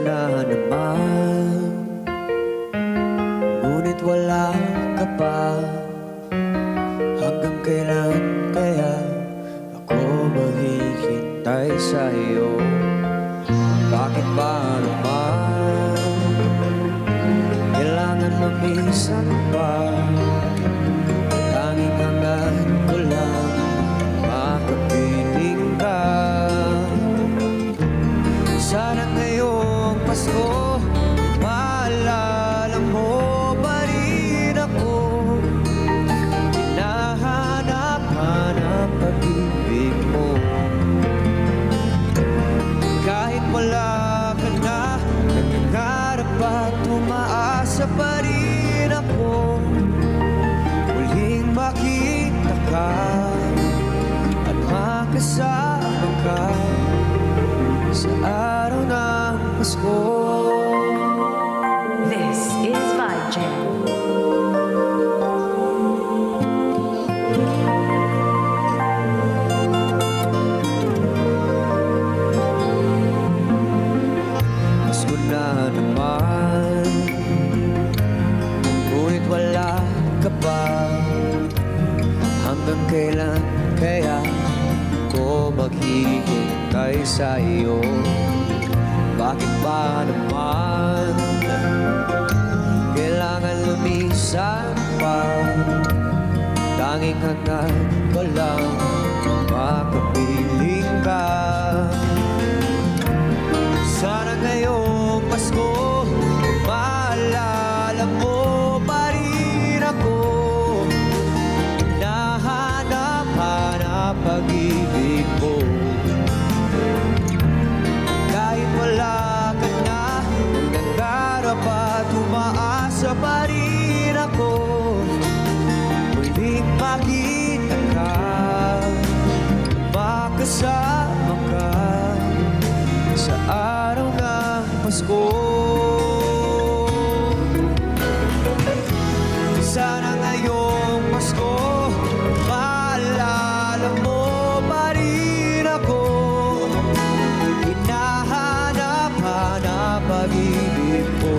na naman, ngunit wala ka pa. Hanggang kailan kaya ako maghihintay sa'yo? Bakit ba naman kailangan mamisan pa? Tanging hangad ko lang makapiling ka. Sana ngayong Pasko maalala mo pa rin ako. Hinahanap-hanap pag-ibig mo. Kahit wala ka na, nangangarap at umaasa pa rin ako. Muling makita ka at makasama ka sa araw ng Pasko. This is Vibe Jam. Pasko na naman, ngunit wala ka pa. Hanggang kailan kaya ko maghihintay sa'yo? Bakit ba naman kailangan lumisan pa? Tanging hangad ko lang makapiling ka. Sana ngayong Pasko maalala mo pa rin ako. Hinahanap-hanap pag-ibig ko. Kahit wala ka na, nangangarap at umaasa pa rin ako. Muling makita ka, makasama ka sa araw ng Pasko. Sana ngayong Pasko maalala mo pa rin ako. Hinahanap-hanap pag-ibig ko.